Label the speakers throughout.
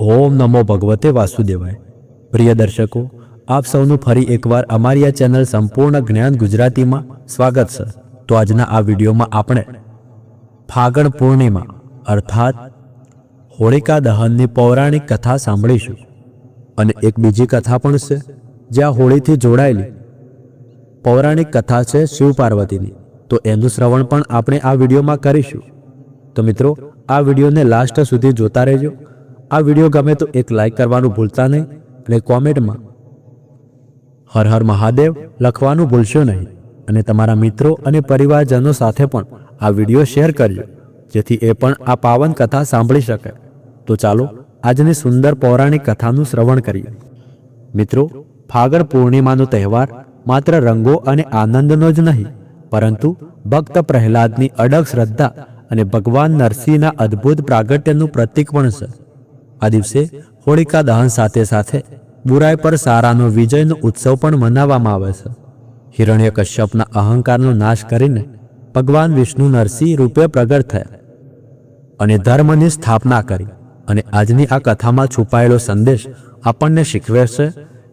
Speaker 1: ઓમ નમો ભગવતે વાસુદેવાય। પ્રિય દર્શકો, આપ સૌનું ફરી એકવાર અમારી આ ચેનલ સંપૂર્ણ જ્ઞાન ગુજરાતીમાં સ્વાગત છે। તો આજના આ વિડીયોમાં આપણે ફાગણ પૂર્ણિમા અર્થાત હોળિકા દહનની પૌરાણિક કથા સાંભળીશું અને એક બીજી કથા પણ છે જે આ હોળીથી જોડાયેલી પૌરાણિક કથા છે શિવ પાર્વતીની। તો એનું શ્રવણ પણ આપણે આ વિડીયોમાં કરીશું। તો મિત્રો, આ વિડીયોને લાસ્ટ સુધી જોતા રહેજો। આ વિડીયો ગમે તો એક લાઈક કરવાનું ભૂલતા નહીં અને કોમેન્ટમાં હર હર મહાદેવ લખવાનું ભૂલશો નહીં અને તમારા મિત્રો અને પરિવારજનો સાથે પણ આ વિડીયો શેર કરજો જેથી એ પણ આ પાવન કથા સાંભળી શકે। તો ચાલો આજની સુંદર પૌરાણિક કથાનું શ્રવણ કરીએ। મિત્રો, ફાગણ પૂર્ણિમાનો તહેવાર માત્ર રંગો અને આનંદનો જ નહીં પરંતુ ભક્ત પ્રહલાદની અડગ શ્રદ્ધા અને ભગવાન નરસિંહના અદ્ભુત પ્રાગટ્યનું પ્રતીક પણ છે। આ દિવસે હોળિકા દહન સાથે સાથે બુરાઈ પર સારાનો વિજયનો ઉત્સવ પણ મનાવવામાં આવે છે। હિરણ્યકશ્યપના અહંકારનો નાશ કરીને ભગવાન વિષ્ણુ નરસિંહ રૂપે પ્રગટ થયા અને ધર્મની સ્થાપના કરી। અને આજની આ કથામાં છુપાયેલો સંદેશ આપણને શીખવે છે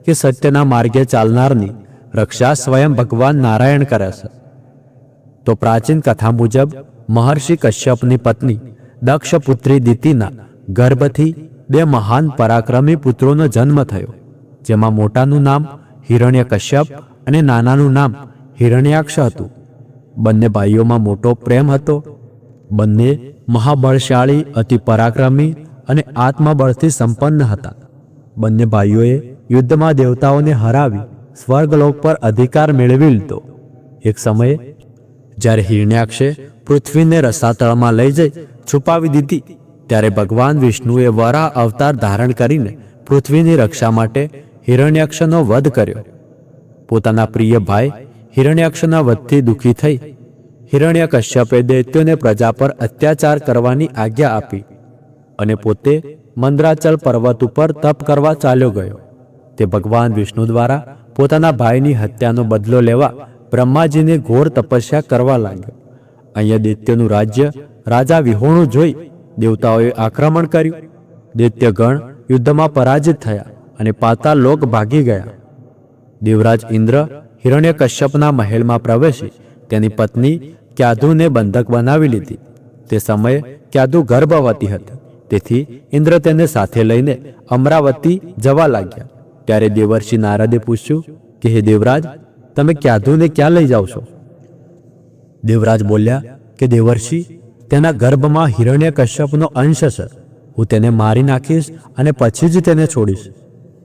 Speaker 1: કે સત્યના માર્ગે ચાલનારની રક્ષા સ્વયં ભગવાન નારાયણ કરે છે। તો પ્રાચીન કથા મુજબ મહર્ષિ કશ્યપની પત્ની દક્ષ પુત્રી દિતિના ગર્ભથી બે મહાન પરાક્રમી પુત્રોનો જન્મ થયો, જેમાં મોટાનું નામ હિરણ્યકશ્યપ અને નાનાનું નામ હિરણ્યાક્ષ હતું। બંને ભાઈઓમાં મોટો પ્રેમ હતો। બંને મહાબળશાળી, અતિ પરાક્રમી અને આત્મબળથી સંપન્ન હતા। બંને ભાઈઓએ યુદ્ધમાં દેવતાઓને હરાવી સ્વર્ગલોક પર અધિકાર મેળવી લીધો। એક સમયે જ્યારે હિરણ્યાક્ષે પૃથ્વીને રસાતળમાં લઈ જઈ છુપાવી દીધી ત્યારે ભગવાન વિષ્ણુએ વરાહ અવતાર ધારણ કરીને પૃથ્વીની રક્ષા માટે હિરણ્યાક્ષનો વધ કર્યો। પોતાના પ્રિય ભાઈ હિરણ્યાક્ષના વધથી દુઃખી થઈ હિરણ્યકશ્યપે દૈત્યોને પ્રજા પર અત્યાચાર કરવાની આજ્ઞા આપી અને પોતે મંદરાચલ પર્વત ઉપર તપ કરવા ચાલ્યો ગયો। તે ભગવાન વિષ્ણુ દ્વારા પોતાના ભાઈની હત્યાનો બદલો લેવા બ્રહ્માજીને ઘોર તપસ્યા કરવા લાગ્યો। અહીંયા દૈત્યનું રાજ્ય રાજા વિહોણું જોઈ દેવતાઓએ આક્રમણ કર્યું। દૈત્યગણ યુદ્ધમાં પરાજિત થયા અને પાતાળ લોક ભાગી ગયા। દેવરાજ ઇન્દ્ર હિરણ્યકશ્યપના મહેલમાં પ્રવેશી તેની પત્ની ક્યાધુને બંધક બનાવી લીધી। તે સમયે ક્યાધુ ગર્ભવતી હતી, તેથી ઇન્દ્ર તેને સાથે લઈને અમરાવતી જવા લાગ્યા। ત્યારે દેવર્ષિ નારદે પૂછ્યું કે હે દેવરાજ, તમે ક્યાધુને ક્યાં લઈ જાઓ છો? દેવરાજ બોલ્યા કે દેવર્ષિ, તેના ગર્ભમાં હિરણ્યકશ્યપનો અંશ છે। હું તેને મારી નાખીશ અને પછી જ તેને છોડીશ।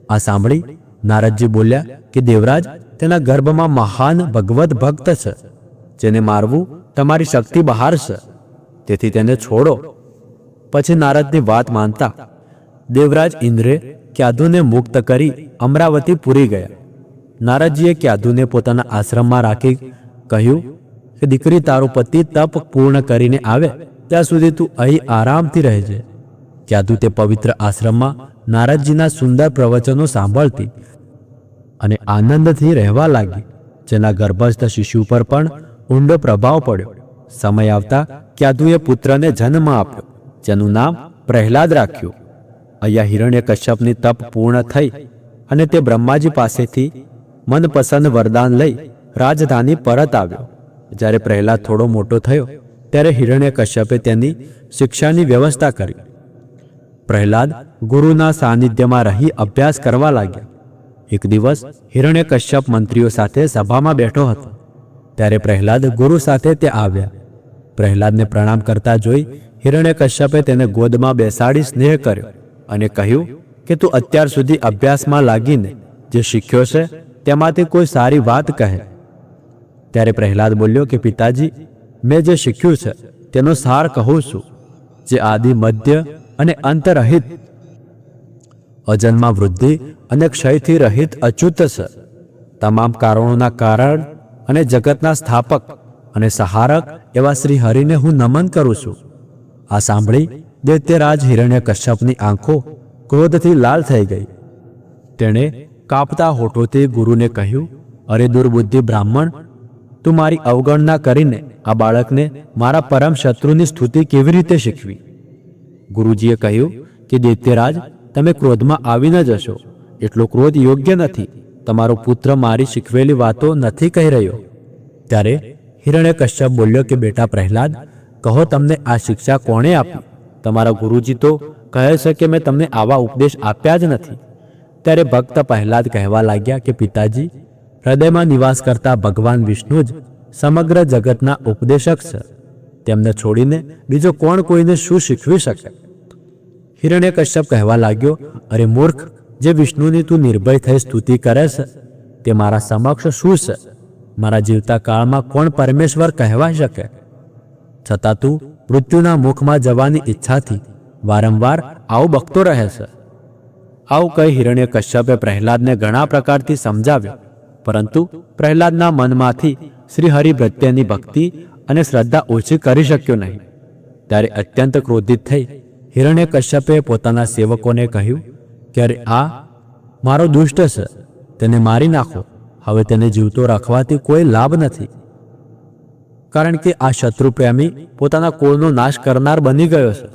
Speaker 1: આ સાંભળી નારદજી બોલ્યા કે દેવરાજ, તેના ગર્ભમાં મહાન ભગવત ભક્ત છે, જેને મારવું તમારી શક્તિ બહાર છે, તેથી તેને છોડો। પછી નારદની વાત માનતા દેવરાજ ઇન્દ્રે ક્યાધુને મુક્ત કરી અમરાવતી પૂરી ગયા। નારદજીએ ક્યાધુને પોતાના આશ્રમમાં રાખી કહ્યું કે દીકરી, તારો પતિ તપ પૂર્ણ કરીને આવે ત્યાં સુધી તું અહીં આરામથી રહેજે। ક્યાધુ તે પવિત્ર આશ્રમમાં નારદજીના સુંદર પ્રવચનો સાંભળતી અને આનંદથી રહેવા લાગી, જેના ગર્ભસ્થ શિશુ પર પણ ઊંડો પ્રભાવ પડ્યો। સમય આવતા ક્યાધુએ પુત્રને જન્મ આપ્યો, જેનું નામ પ્રહલાદ રાખ્યું। અહીંયા હિરણ્યકશ્યપની તપ પૂર્ણ થઈ અને તે બ્રહ્માજી પાસેથી મનપસંદ વરદાન લઈ રાજધાની પરત આવ્યો। જ્યારે પ્રહલાદ થોડો મોટો થયો ત્યારે હિરણ્યકશ્યપે તેની શિક્ષાની વ્યવસ્થા કરી। પ્રહલાદ ગુરુના સાનિધ્યમાં રહી અભ્યાસ કરવા લાગ્યા। એક દિવસ હિરણ્યકશ્યપ મંત્રીઓ સાથે સભામાં બેઠો હતો, ત્યારે પ્રહલાદ ગુરુ સાથે તે આવ્યા। પ્રહલાદને પ્રણામ કરતા જોઈ હિરણ્યકશ્યપે તેને ગોદમાં બેસાડી સ્નેહ કર્યો અને કહ્યું કે તું અત્યાર સુધી અભ્યાસમાં લાગીને જે શીખ્યો છે તેમાંથી કોઈ સારી વાત કહે। ત્યારે પ્રહલાદ બોલ્યો કે પિતાજી, મેં જે શીખ્યું છે તેનો સાર કહું છું, જે આદિ, મધ્ય અને અંત રહિત, અજન્મા, વૃદ્ધિ અને ક્ષયથી રહિત અચ્યુત છે। તમામ કારણોના કારણ અને જગતના સ્થાપક અને સહારક એવા શ્રી હરિને હું નમન કરું છું। આ સાંભળી દૈત્યરાજ હિરણ્યકશ્યપની આંખો ક્રોધથી લાલ થઈ ગઈ। તેણે કાપતા હોઠોથી ગુરુને કહ્યું, અરે દુર્બુદ્ધિ બ્રાહ્મણ, તું મારી અવગણના કરીને આ બાળકને મારા પરમ શત્રુની સ્તુતિ કેવી રીતે શીખવી? ગુરુજીએ કહ્યું કે દૈત્યરાજ, તમે ક્રોધમાં આવી ન જશો. એટલો ક્રોધ યોગ્ય નથી. તમારો પુત્ર મારી શીખવેલી વાતો નથી કહી રહ્યો. ત્યારે હિરણ્યકશ્યપ બોલ્યો કે બેટા પ્રહલાદ, કહો તમને આ શિક્ષા કોણે આપી? તમારા ગુરુજી તો કહે છે કે મેં તમને આવા ઉપદેશ આપ્યા જ નથી. ત્યારે ભક્ત પ્રહલાદ કહેવા લાગ્યા કે પિતાજી, હૃદયમાં નિવાસ કરતા ભગવાન વિષ્ણુ જ સમગ્ર જગતના ઉપદેશક છે. તેમને છોડીને બીજો કોણ કોઈને શું શીખવી શકે? હિરણ્યકશ્યપ કહેવા લાગ્યો, અરે મૂર્ખ, જે વિષ્ણુની તું નિર્ભય થઈ સ્તુતિ કરે છે તે મારા સમક્ષ શું છે? મારા જીવતા કાળમાં કોણ પરમેશ્વર કહેવાઈ શકે? છતાં તું મૃત્યુના મુખમાં જવાની ઈચ્છાથી વારંવાર આવું બકતો રહે છે. આવું કહી હિરણ્યકશ્યપે પ્રહલાદને ઘણા પ્રકારથી સમજાવ્યો, પરંતુ પ્રહલાદના મનમાંથી શ્રી હરિ પ્રત્યેની ભક્તિ અને શ્રદ્ધા ઓછી કરી શક્યો નહીં. ત્યારે અત્યંત ક્રોધિત થઈ હિરણ્યકશ્યપે પોતાના સેવકોને કહ્યું કે અરે આ મારો દુષ્ટ છે, તેને મારી નાખો. હવે તેને જીવતો રાખવાથી કોઈ લાભ નથી, કારણ કે આ શત્રુ પ્રેમી પોતાના કુળનો નાશ કરનાર બની ગયો છે.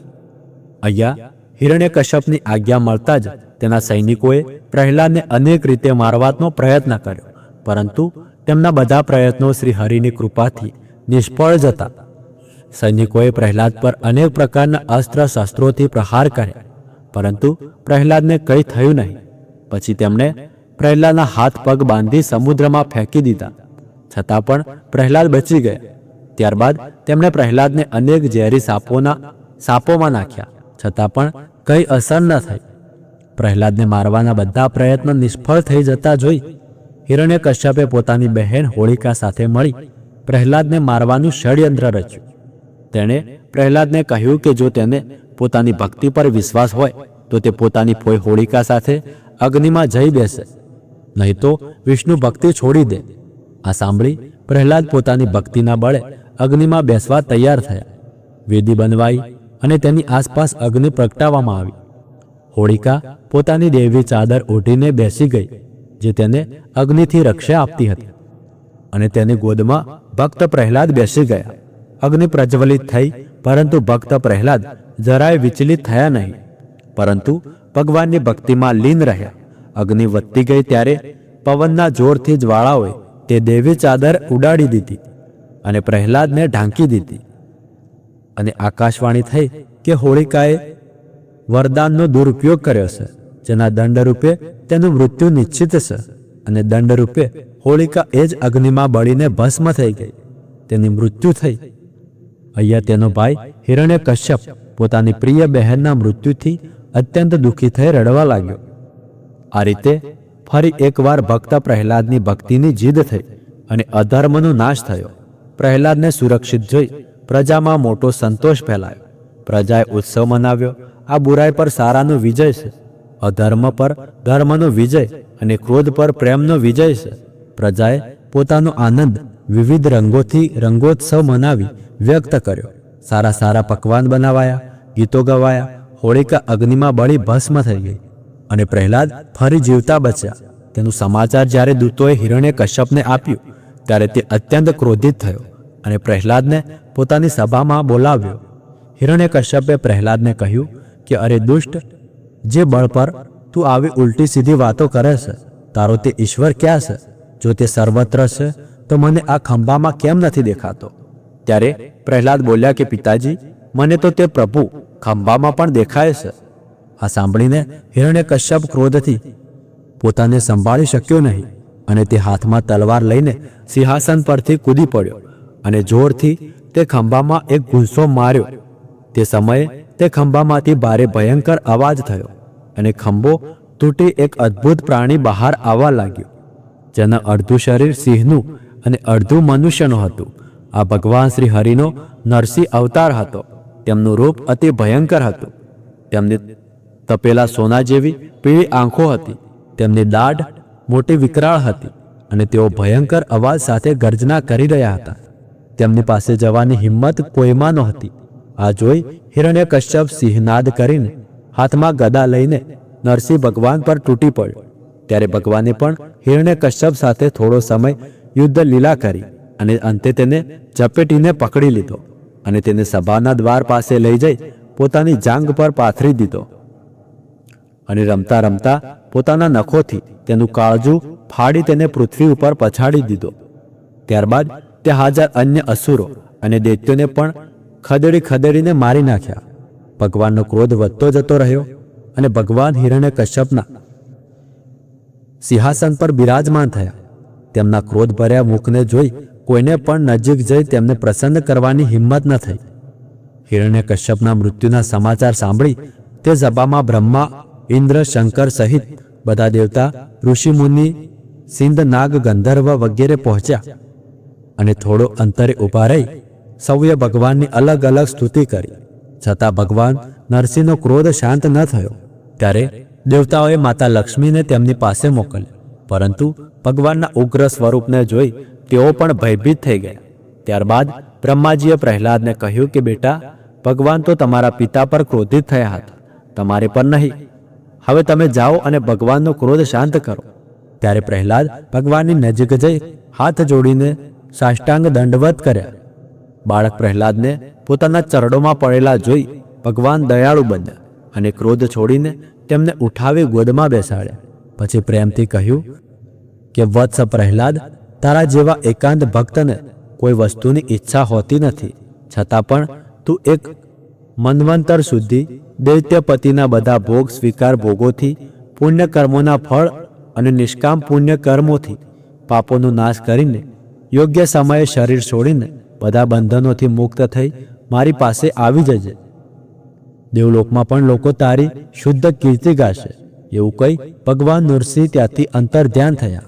Speaker 1: અહીંયા હિરણ્યકશ્યપની આજ્ઞા મળતા જ તેના સૈનિકોએ પ્રહલાદને અનેક રીતે મારવાનો પ્રયત્ન કર્યો, પરંતુ તેમના બધા પ્રયત્નો શ્રી હરિની કૃપાથી નિષ્ફળ જતા. સૈનિકોએ પ્રહલાદ પર અનેક પ્રકારના અસ્ત્ર શસ્ત્રોથી પ્રહાર કર્યા, પરંતુ પ્રહલાદને કંઈ થયું નહીં. પછી તેમણે પ્રહલાદના હાથ પગ બાંધી સમુદ્રમાં ફેંકી દીધા, છતાં પણ પ્રહલાદ બચી ગયા. ત્યારબાદ તેમણે પ્રહલાદને અનેક ઝેરી સાપોમાં નાખ્યા, છતાં પણ કંઈ અસર ન થઈ. પ્રહલાદને મારવાના બધા પ્રયત્નો નિષ્ફળ થઈ જતા જોઈ હિરણ્યકશ્યપે પોતાની બહેન હોળિકા સાથે મળી પ્રહલાદને મારવાનું ષડયંત્ર રચ્યું. તેણે પ્રહલાદને કહ્યું કે જો તેને પોતાની ભક્તિ પર વિશ્વાસ હોય તો તે પોતાની ફોઈ હોળિકા સાથે અગ્નિમાં જઈ બેસે, નહીં તો વિષ્ણુ ભક્તિ છોડી દે. આ સાંભળી પ્રહલાદ પોતાની ભક્તિના બળે અગ્નિમાં બેસવા તૈયાર થયા. વેદી બનવાઈ અને તેની આસપાસ અગ્નિ પ્રગટાવવામાં આવી. હોળિકા પોતાની દેવી ચાદર ઓઢીને બેસી ગઈ, જે તેને અગ્નિથી રક્ષા આપતી હતી, અને તેની ગોદમાં ભક્ત પ્રહલાદ બેસી ગયા. અગ્નિ પ્રજ્વલિત થઈ, પરંતુ ભક્ત પ્રહલાદ જરાય વિચલિત થયા નહીં, પરંતુ ભગવાનની ભક્તિમાં લીન રહ્યા. અગ્નિ વધતી ગઈ ત્યારે પવનના જોરથી જ્વાળાઓએ તે દેવી ચાદર ઉડાડી દીધી અને પ્રહલાદને ઢાંકી દીધી. અને આકાશવાણી થઈ કે હોળિકાએ વરદાનનો દુરુપયોગ કર્યો છે, જેના દંડરૂપે તેનું મૃત્યુ નિશ્ચિત છે. અને દંડરૂપે હોળિકા એ જ અગ્નિમાં બળીને ભસ્મ થઈ ગઈ, તેની મૃત્યુ થઈ. અહીંયા તેનો ભાઈ હિરણ્યકશ્યપ પોતાની પ્રિય બહેનના મૃત્યુથી અત્યંત દુઃખી થઈ રડવા લાગ્યો. આ રીતે ફરી એકવાર ભક્ત પ્રહલાદની ભક્તિની જીદ થઈ અને અધર્મનો નાશ થયો. પ્રહલાદને સુરક્ષિત જોઈ પ્રજામાં મોટો સંતોષ ફેલાયો. પ્રજાએ ઉત્સવ મનાવ્યો. આ બુરાઈ પર સારાનો વિજય છે, અધર્મ પર ધર્મનો વિજય અને ક્રોધ પર પ્રેમનો વિજય છે. પ્રજાએ પોતાનો આનંદ વિવિધ રંગોથી રંગોત્સવ મનાવી વ્યક્ત કર્યો. સારા સારા પકવાન બનાવાયા, ગીતો ગવાયા. હોળિકા અગ્નિમાં બળી ભસ્મ થઈ ગઈ અને પ્રહલાદ ફરી જીવતા બચ્યા. તેનું સમાચાર જ્યારે દૂતોએ હિરણ્યકશ્યપને આપ્યું ત્યારે તે અત્યંત ક્રોધિત થયો અને પ્રહલાદને પોતાની સભામાં બોલાવ્યો. હિરણ્યકશ્યપે પ્રહલાદને કહ્યું કે અરે દુષ્ટ, જે બળ પર તું આવી ઉલટી સીધી વાતો કરે છે, તારો તે ઈશ્વર ક્યાં છે? જો તે સર્વત્ર છે તો મને આ ખંભામાં કેમ નથી દેખાતો? ત્યારે પ્રહલાદ બોલ્યા કે પિતાજી, મને તો તે પ્રભુ ખંભામાં પણ દેખાય છે. આ સાંભળીને હિરણ્યકશ્યપ ક્રોધથી પોતાને સંભાળી શક્યો નહીં અને તે હાથમાં તલવાર લઈને સિંહાસન પરથી કૂદી પડ્યો અને જોરથી તે ખંભામાં એક ગુંસો માર્યો. તે સમયે તે ખંભામાંથી ભારે ભયંકર અવાજ થયો અને ખંભો તૂટી એક અદ્ભુત પ્રાણી બહાર આવવા લાગ્યો, જેના અડધું શરીર સિંહનું અને અડધું મનુષ્યનું હતું. આ ભગવાન શ્રી હરિનો નરસિંહ અવતાર હતો. તેમનું રૂપ અતિ ભયંકર હતું. તેમની તપેલા સોના જેવી પીળી આંખો હતી. તેમની દાઢ મોટી વિકરાળ હતી અને તેઓ ભયંકર અવાજ સાથે ગર્જના કરી રહ્યા હતા. તેમની પાસે જવાની હિંમત કોઈમાં નહોતી. આ જોઈ હિરણ્યકશ્યપ સિંહનાદ કરીને હાથમાં ગદા લઈને નરસિંહ ભગવાન પર તૂટી પડ્યો. ત્યારે ભગવાને પણ હિરણ્યકશ્યપ સાથે થોડો સમય યુદ્ધ લીલા કરી અને અંતે તેને ઝપેટીને પકડી લીધો અને તેને સભાના દ્વાર પાસે લઈ જઈ પોતાની જાંઘ પર પાથરી દીધો. અને રમતા રમતા પોતાના નખોથી તેનું કાળજું ફાડી તેને પૃથ્વી ઉપર પછાડી દીધો. ત્યારબાદ તે હાજર અન્ય અસુરો અને દૈત્યોને પણ ખદેડી ખદેડીને મારી નાખ્યા. ભગવાનનો ક્રોધ વધતો જતો રહ્યો અને ભગવાન હિરણ્યકશ્યપના સિંહાસન પર બિરાજમાન થયા. તેમના ક્રોધભર્યા મુખને જોઈ કોઈને પણ નજીક જઈ તેમને પ્રસન્ન કરવાની હિંમત ન થઈ. હિરણ્યકશ્યપના મૃત્યુના સમાચાર સાંભળી તે સભામાં બ્રહ્મા, ઇન્દ્ર, શંકર સહિત બધા દેવતા, ઋષિમુનિ, સિંધ, નાગ, ગંધર્વ વગેરે પહોંચ્યા અને થોડો અંતરે ઊભા રહી સૌએ ભગવાનની અલગ અલગ સ્તુતિ કરી. છતાં ભગવાન નરસિંહનો ક્રોધ શાંત ન થયો. ત્યારે દેવતાઓએ માતા લક્ષ્મીને તેમની પાસે મોકલી, પરંતુ ભગવાનના ઉગ્ર સ્વરૂપને જોઈ તેઓ પણ ભયભીત થઈ ગયા. ત્યારબાદ બ્રહ્માજીએ પ્રહલાદને કહ્યું કે બેટા, ભગવાન તો તમારા પિતા પર ક્રોધિત થયા હતા, તમારે પર નહીં. હવે તમે જાઓ અને ભગવાનનો ક્રોધ શાંત કરો. ત્યારે પ્રહલાદ ભગવાનની નજીક જઈ હાથ જોડીને સાષ્ટાંગ દંડવત કર્યા. બાળક પ્રહલાદને પોતાના ચરણોમાં પડેલા જોઈ ભગવાન દયાળુ બન્યા અને ક્રોધ છોડીને તેમને ઉઠાવી ગોદમાં બેસાડ્યા. પછી પ્રેમથી કહ્યું કે વત્સ પ્રહલાદ, તારા જેવા એકાંત ભક્તને કોઈ વસ્તુની ઈચ્છા હોતી નથી, છતાં પણ તું એક મન્વંતર સુધી દૈત્યપતિના બધા ભોગ સ્વીકાર ભોગોથી, પુણ્ય કર્મોના ફળ અને નિષ્કામ પુણ્ય કર્મોથી પાપોનો નાશ કરીને યોગ્ય સમયે શરીર છોડીને બધા બંધનોથી મુક્ત થઈ મારી પાસે આવી જજે. દેવલોકમાં પણ લોકો તારી શુદ્ધ કીર્તિ ગાશે. એવું કહી ભગવાન નરસિંહ ત્યાંથી અંતર ધ્યાન થયા.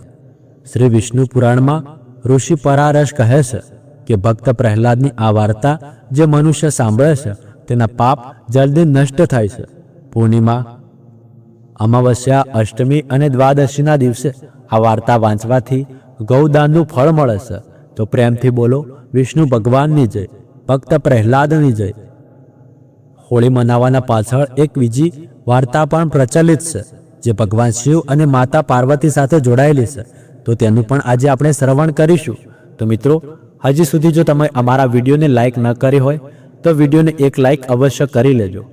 Speaker 1: શ્રી વિષ્ણુ પુરાણમાં ઋષિ પરારસ કહે છે કે ભક્ત પ્રહલાદની આ વાર્તા જે મનુષ્ય સાંભળે છે તેના પાપ જલ્દી નષ્ટ થાય છે. પૂર્ણિમા, અમાવસ્યા, અષ્ટમી અને દ્વાદશીના દિવસે આ વાર્તા વાંચવાથી ગૌદાનનું ફળ મળે છે. તો પ્રેમથી બોલો વિષ્ણુ ભગવાનની જય, ભક્ત પ્રહલાદની જય. હોળી મનાવવાના પાછળ એક બીજી વાર્તા પણ પ્રચલિત છે, જે ભગવાન શિવ અને માતા પાર્વતી સાથે જોડાયેલી છે. તો તેનું પણ આજે આપણે શ્રવણ કરીશું. તો મિત્રો, હજી સુધી જો તમે અમારા વિડીયોને લાઇક ન કરી હોય તો વિડીયોને એક લાઇક અવશ્ય કરી લેજો.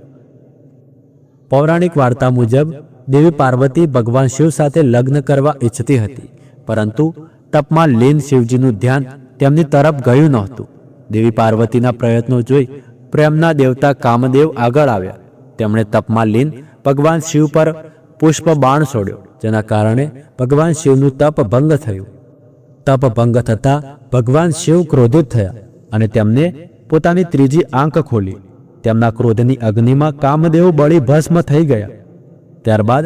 Speaker 1: પૌરાણિક વાર્તા મુજબ દેવી પાર્વતી ભગવાન શિવ સાથે લગ્ન કરવા ઈચ્છતી હતી, પરંતુ તપમાં લીન શિવજીનું ધ્યાન તેમની તરફ ગયું નહોતું. દેવી પાર્વતીના પ્રયત્નો જોઈ પ્રેમના દેવતા કામદેવ આગળ આવ્યા. તેમણે તપમાં લીન ભગવાન શિવ પર પુષ્પ બાણ છોડ્યો, જેના કારણે ભગવાન શિવનું તપ ભંગ થયું. તપ ભંગ થતાં ભગવાન શિવ ક્રોધિત થયા અને તેમને પોતાની ત્રીજી આંખ ખોલી. તેમના ક્રોધની અગ્નિમાં કામદેવ બળી ભસ્મ થઈ ગયા. ત્યારબાદ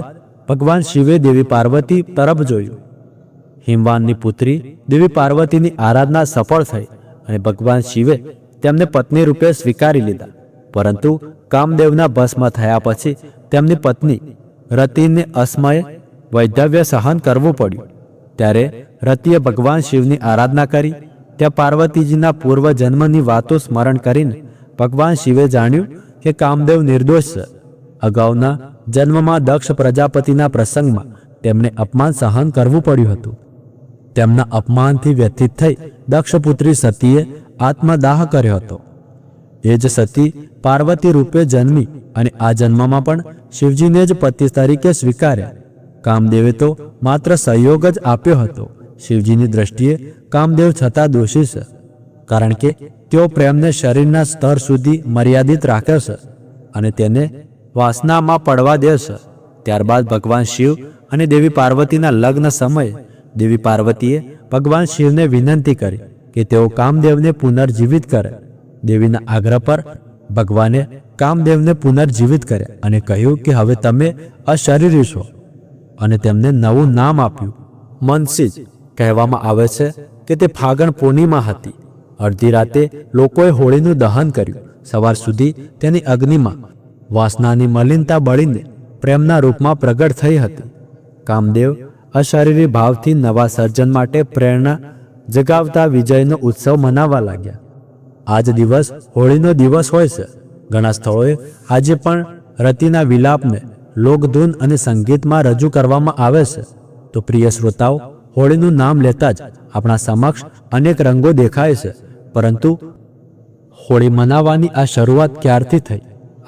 Speaker 1: ભગવાન શિવે દેવી પાર્વતી તરફ જોયું. હિમવાનની પુત્રી દેવી પાર્વતીની આરાધના સફળ થઈ અને ભગવાન શિવે તેમને પત્ની રૂપે સ્વીકારી લીધા. પરંતુ કામદેવના ભસ્મ થયા પછી તેમની પત્ની રતિને અસમયે વૈધવ્ય સહન કરવું પડ્યું. ત્યારે રતિએ ભગવાન શિવની આરાધના કરી. ત્યાં પાર્વતીજીના પૂર્વ જન્મની વાતો સ્મરણ કરીને ભગવાન શિવે જાણ્યું કે કામદેવ નિર્દોષ છે. અગાઉના જન્મમાં દક્ષ પ્રજાપતિના પ્રસંગમાં તેમને અપમાન સહન કરવું પડ્યું હતું. તેમના અપમાનથી વ્યથિત થઈ દક્ષપુત્રી સતીએ આત્મદાહ કર્યો હતો. એ જ સતી પાર્વતી રૂપે જન્મી અને આ જન્મમાં પણ શિવજીને જ પતિ તરીકે સ્વીકાર્યા. કામદેવે તો માત્ર સહયોગ જ આપ્યો હતો. શિવજીની દ્રષ્ટિએ કામદેવ છતાં દોષી છે, કારણ કે તેઓ પ્રેમને શરીરના સ્તર સુધી મર્યાદિત રાખે છે અને તેને વાસનામાં પડવા દે છે. ત્યારબાદ ભગવાન શિવ અને દેવી પાર્વતીના લગ્ન સમયે દેવી પાર્વતીએ ભગવાન શિવને વિનંતી કરી કે તેઓ કામદેવને પુનર્જીવિત કરે. દેવીના આગ્રહ પર ભગવાને કામદેવને પુનર્જીવિત કર્યા અને કહ્યું કે હવે તમે અશરીરી છો, અને તેમને નવું નામ આપ્યું મનસિજ. કહેવામાં આવે છે કે તે ફાગણ પૂર્ણિમા હતી. અડધી રાતે લોકોએ હોળીનું દહન કર્યું. સવાર સુધી તેની અગ્નિમાં વાસનાની મલિનતા બળીને પ્રેમના રૂપમાં પ્રગટ થઈ હતી. કામદેવ અશરીરી ભાવથી નવા સર્જન માટે પ્રેરણા જગાવતા વિજયનો ઉત્સવ મનાવવા લાગ્યા. આજ દિવસ હોળીનો દિવસ હોય છે. ઘણા સ્થળોએ આજે પણ રતિના વિલાપને લોકધૂન અને સંગીતમાં રજૂ કરવામાં આવે છે. તો પ્રિય શ્રોતાઓ, હોળીનું નામ લેતા જ આપણા સમક્ષ અનેક રંગો દેખાય છે, પરંતુ હોળી મનાવવાની આ શરૂઆત ક્યારથી થઈ?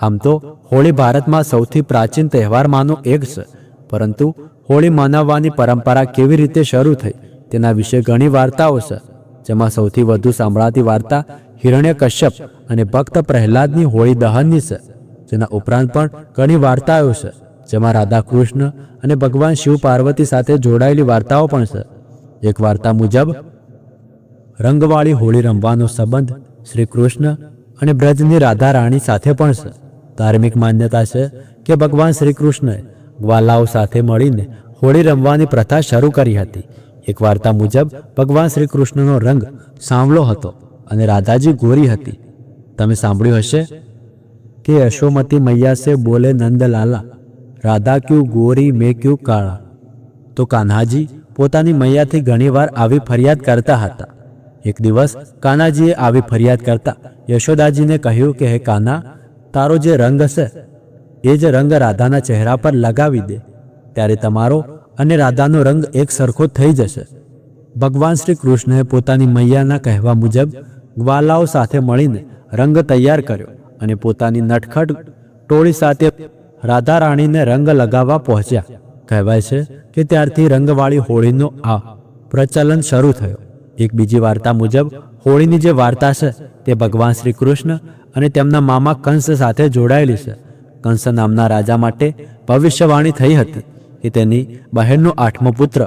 Speaker 1: આમ તો હોળી ભારતમાં સૌથી પ્રાચીન તહેવારમાંનો એક છે, પરંતુ હોળી મનાવવાની પરંપરા કેવી રીતે શરૂ થઈ તેના વિશે ઘણી વાર્તાઓ છે, જેમાં સૌથી વધુ સાંભળાતી વાર્તા હિરણ્યકશ્યપ અને ભક્ત પ્રહલાદની હોળી દહનની છે. જેના ઉપરાંત પણ ઘણી વાર્તાઓ છે, જેમાં રાધા કૃષ્ણ અને ભગવાન શિવ પાર્વતી સાથે જોડાયેલી વાર્તાઓ પણ છે. એક વાર્તા મુજબ રંગવાળી હોળી રમવાનો સંબંધ શ્રી કૃષ્ણ અને બ્રજની રાધા રાણી સાથે પણ છે. ધાર્મિક માન્યતા છે કે ભગવાન શ્રી કૃષ્ણએ ગ્વાલાઓ સાથે મળીને હોળી રમવાની પ્રથા શરૂ કરી હતી. એક વાર્તા મુજબ ભગવાન શ્રી કૃષ્ણનો રંગ સાંવળો હતો અને રાધાજી ગોરી હતી. તમે સાંભળ્યું હશે કે યશોમતી મૈયા સે બોલે નંદલાલા, રાધા ક્યું ગોરી મેં ક્યું કાળા. તો કાન્હાજી પોતાની મૈયાથી ઘણીવાર આવી ફરિયાદ કરતા હતા. એક દિવસ કાન્હાજીએ આવી ફરિયાદ કરતા યશોદાજીને કહ્યું કે હે કાન્હા, તારો જે રંગ છે એ જ રંગ રાધાના ચહેરા પર લગાવી દે, ત્યારે તમારો અને રાધાનો રંગ એક સરખો થઈ જશે. ભગવાન શ્રી કૃષ્ણએ પોતાની મૈયાના કહેવા મુજબ ગ્વાલાઓ સાથે મળીને રંગ તૈયાર કર્યો અને પોતાની નટખટ ટોળી સાથે રાધા રાણીને રંગ લગાવવા પહોંચ્યા. કહેવાય છે કે ત્યારથી રંગવાળી હોળીનો આ પ્રચલન શરૂ થયો. એક બીજી વાર્તા મુજબ હોળીની જે વાર્તા છે તે ભગવાન શ્રી કૃષ્ણ અને તેમના મામા કંસ સાથે જોડાયેલી છે. કંસ નામના રાજા માટે ભવિષ્યવાણી થઈ હતી કે તેની બહેનનો 8મો પુત્ર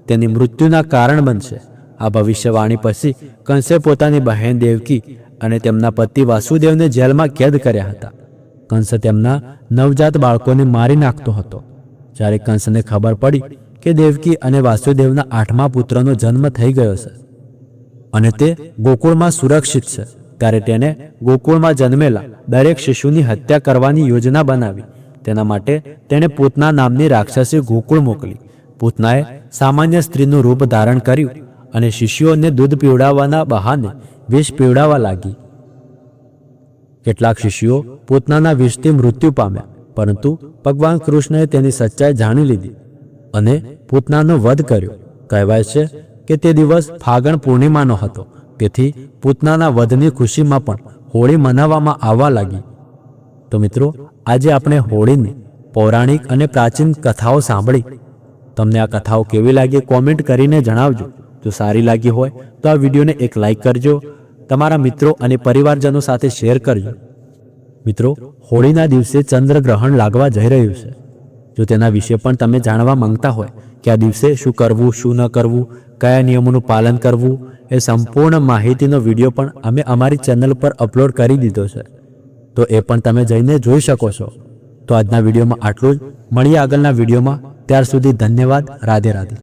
Speaker 1: તેની મૃત્યુના કારણ બનશે. આ ભવિષ્યવાણી પછી કંસે પોતાની બહેન દેવકી અને તેમના પતિ વાસુદેવને જેલમાં કેદ કર્યા હતા. કંસ તેમના નવજાત બાળકોને મારી નાખતો હતો. જ્યારે કંસને ખબર પડી કે દેવકી અને વાસુદેવના 8મા પુત્રનો જન્મ થઈ ગયો છે અને તે ગોકુળમાં સુરક્ષિત છે, ત્યારે તેને ગોકુળમાં જન્મેલા દરેક શિશુની હત્યા કરવાની યોજના બનાવી. તેના માટે તેણે પૂતના નામની રાક્ષસી ગોકુળ મોકલી. પૂતનાએ સામાન્ય સ્ત્રીનું રૂપ ધારણ કર્યું અને શિષ્યોને દૂધ પીવડાવવાના બહાને વિષ પીવડાવવા લાગી. કેટલાક શિષ્યો પૂતનાના વિષથી મૃત્યુ પામ્યા, પરંતુ ભગવાન કૃષ્ણએ તેની સચ્ચાઈ જાણી લીધી અને પૂતનાનો વધ કર્યો. કહેવાય છે કે તે દિવસ ફાગણ પૂર્ણિમાનો હતો, તેથી પૂતનાના વધની ખુશીમાં પણ હોળી મનાવવામાં આવવા લાગી. તો મિત્રો, આજે આપણે હોળીની પૌરાણિક અને પ્રાચીન કથાઓ સાંભળી. તમને આ કથાઓ કેવી લાગી કોમેન્ટ કરીને જણાવજો. જો સારી લાગી હોય તો આ વિડીયોને એક લાઈક કરજો, તમારા મિત્રો અને પરિવારજનો સાથે શેર કરજો. મિત્રો, હોળીના દિવસે ચંદ્રગ્રહણ લાગવા જઈ રહ્યું છે. જો તેના વિશે પણ તમે જાણવા માંગતા હોય કે આ દિવસે શું કરવું, શું ન કરવું, કયા નિયમોનું પાલન કરવું, એ સંપૂર્ણ માહિતીનો વિડીયો પણ અમે અમારી ચેનલ પર અપલોડ કરી દીધો છે, તો એ પણ તમે જઈને જોઈ શકો છો. તો આજના વિડીયોમાં આટલું જ. મળીએ આગળના વિડીયોમાં. ત્યાર સુધી ધન્યવાદ. રાધે રાધે.